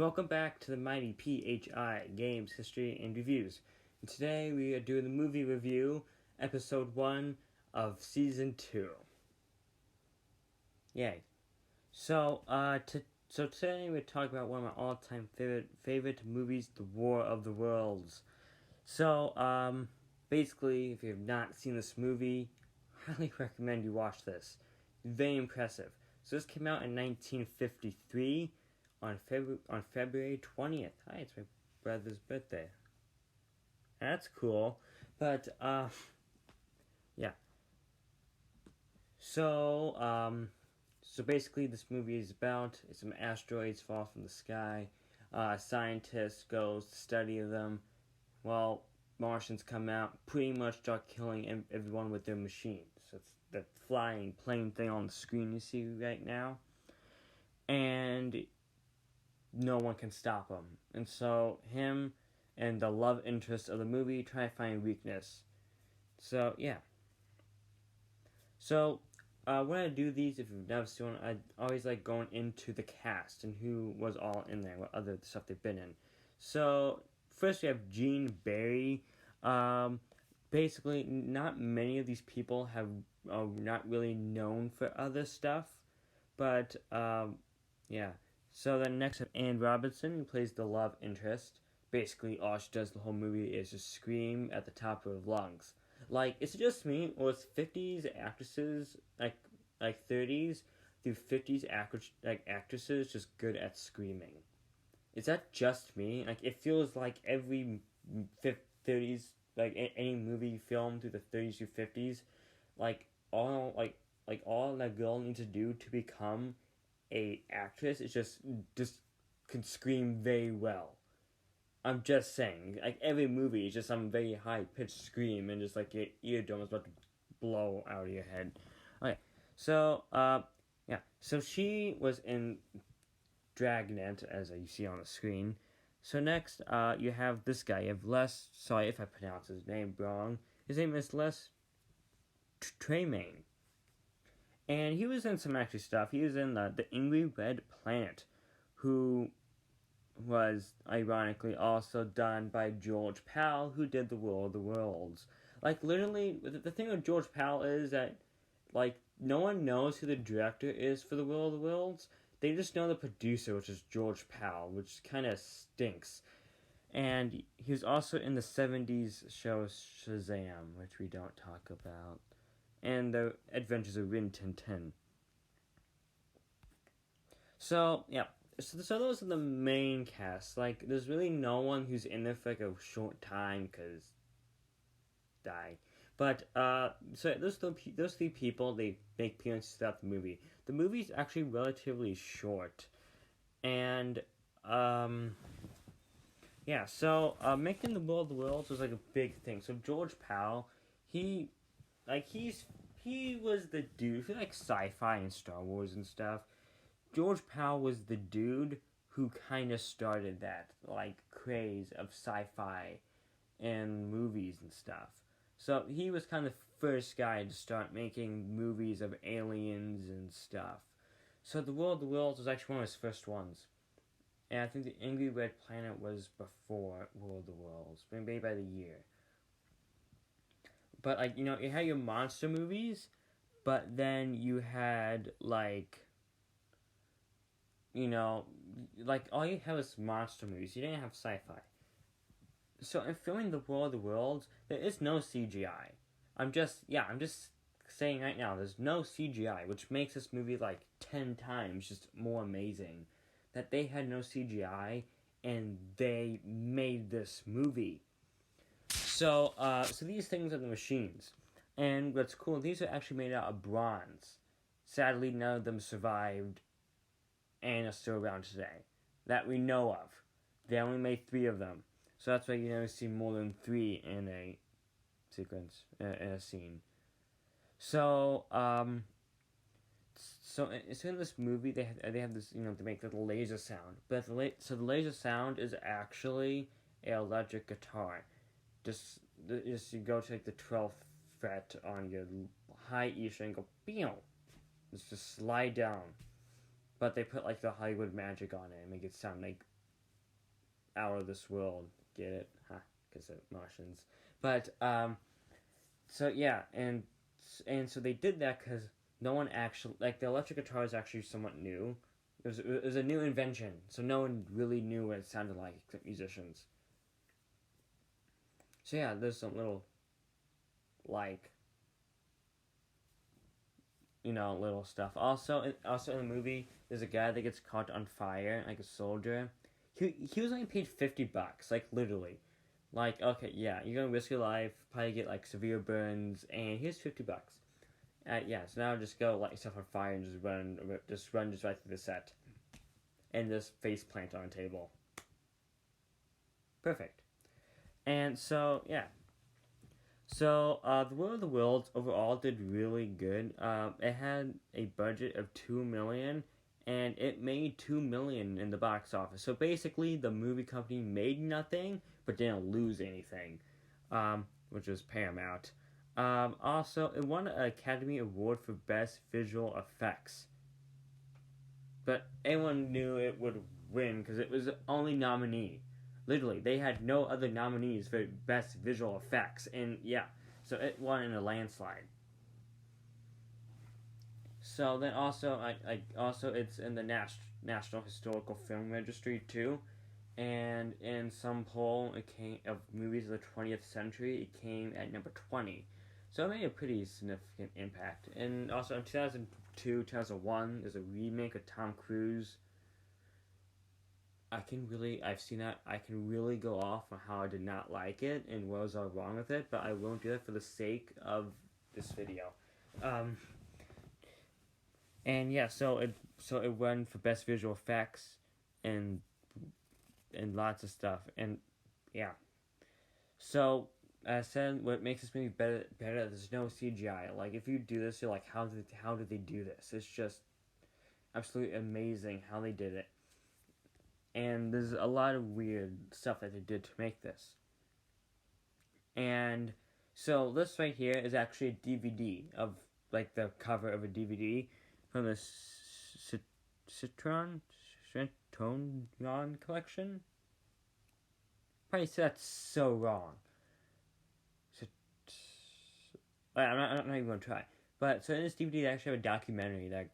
Welcome back to the mighty PHI Games History and Reviews. And today we are doing the movie review, episode 1 of season 2. Yay. So today we're talking about one of my all-time favorite movies, The War of the Worlds. So, basically, if you have not seen this movie, I highly recommend you watch this. Very impressive. So this came out in 1953. On February 20th. Hi, it's my brother's birthday. That's cool. But, yeah. So basically this movie is about, some asteroids fall from the sky. A scientist goes to study them. Well, Martians come out, pretty much start killing everyone with their machines. So it's the flying plane thing on the screen you see right now. And no one can stop him. And so him and the love interest of the movie try to find weakness. So, yeah. So, when I do these, if you've never seen one, I always like going into the cast and who was all in there, what other stuff they've been in. So, first we have Gene Barry. Basically, not many of these people are not really known for other stuff. But, yeah. So then next we have Anne Robinson, who plays the love interest. Basically, all she does the whole movie is just scream at the top of her lungs. Like, is it just me, or is 50s actresses, like 30s through 50s actresses just good at screaming? Is that just me? Like, it feels like every 30s, like any movie filmed through the 30s through 50s, all that girl needs to do to become a actress is just can scream very well. I'm just saying, like every movie is just some very high pitched scream and just like your eardrum is about to blow out of your head. Okay, so yeah, so she was in Dragnet, as you see on the screen. So next, you have this guy. You have Les. Sorry if I pronounce his name wrong. His name is Les Tremaine. And he was in some extra stuff. He was in the Angry Red Planet, who was ironically also done by George Pal, who did The War of the Worlds. Like, literally, the thing with George Pal is that, like, no one knows who the director is for The War of the Worlds. They just know the producer, which is George Pal, which kind of stinks. And he was also in the 70s show Shazam, which we don't talk about. And the Adventures of Rin Tin Tin. So, yeah. So those are the main cast. Like, there's really no one who's in there for, like, a short time, because die. But, so those three people, they make appearances throughout the movie. The movie's actually relatively short. And, yeah, so, making The War of the Worlds was, like, a big thing. So George Pal, he was the dude for like sci-fi and Star Wars and stuff. George Pal was the dude who kind of started that like craze of sci-fi and movies and stuff. So he was kind of the first guy to start making movies of aliens and stuff. So The War of the Worlds was actually one of his first ones. And I think The Angry Red Planet was before War of the Worlds, maybe by the year. But, like, you know, you had your monster movies, but then you had, like, you know, like, all you had was monster movies. You didn't have sci-fi. So, in filming The War of the Worlds, there is no CGI. I'm just saying right now, there's no CGI, which makes this movie, like, 10 times just more amazing. That they had no CGI, and they made this movie. So these things are the machines. And what's cool, these are actually made out of bronze. Sadly, none of them survived and are still around today. That we know of. They only made 3 of them. So that's why you never see more than 3 in a sequence, in a scene. So in this movie, they have this, you know, to make the laser sound. But the laser sound is actually an electric guitar. Just you go to like the 12th fret on your high E string, go pew. Just slide down. But they put like the Hollywood magic on it and make it sound like out of this world. Get it? Huh? Because of Martians. But so yeah, and so they did that because no one actually, like, the electric guitar is actually somewhat new. It was a new invention, so no one really knew what it sounded like except musicians. So yeah, there's some little, like, little stuff. Also in the movie, there's a guy that gets caught on fire, like a soldier. He was only paid $50, like, literally. Like, okay, yeah, you're gonna risk your life, probably get like severe burns, and here's $50. Yeah, so now just go light yourself on fire and just run right through the set, and just face plant on a table. Perfect. And so yeah, so the War of the Worlds overall did really good. It had a budget of $2 million, and it made $2 million in the box office. So basically, the movie company made nothing but didn't lose anything, which was Paramount. Also, it won an Academy Award for Best Visual Effects. But anyone knew it would win because it was the only nominee. Literally, they had no other nominees for Best Visual Effects. And yeah, so it won in a landslide. So then also, it's in the National Historical Film Registry too. And in some poll it came of movies of the 20th century, it came at number 20. So it made a pretty significant impact. And also in 2002, 2001, there's a remake of Tom Cruise. I've seen that. I can really go off on how I did not like it and what was all wrong with it, but I won't do that for the sake of this video. And yeah, so it won for best visual effects and lots of stuff, and yeah. So as I said, what makes this movie better, there's no CGI. Like, if you do this, you're like, how did they do this? It's just absolutely amazing how they did it. And there's a lot of weird stuff that they did to make this. And so this right here is actually a DVD of, like, the cover of a DVD from the Citron collection. Probably said that's so wrong. I'm not even going to try. But so in this DVD, they actually have a documentary that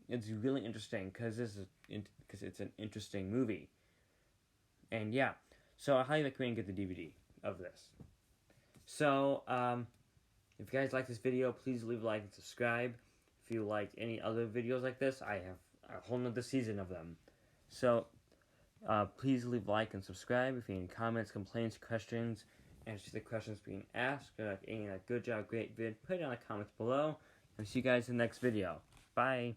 it's really interesting because it's an interesting movie. And yeah, so I highly recommend you get the DVD of this. So if you guys like this video, please leave a like and subscribe. If you like any other videos like this, I have a whole nother season of them. So please leave a like and subscribe. If you have any comments, complaints, questions, answer the questions being asked, or like any good job, great vid, put it in the comments below. And see you guys in the next video. Bye.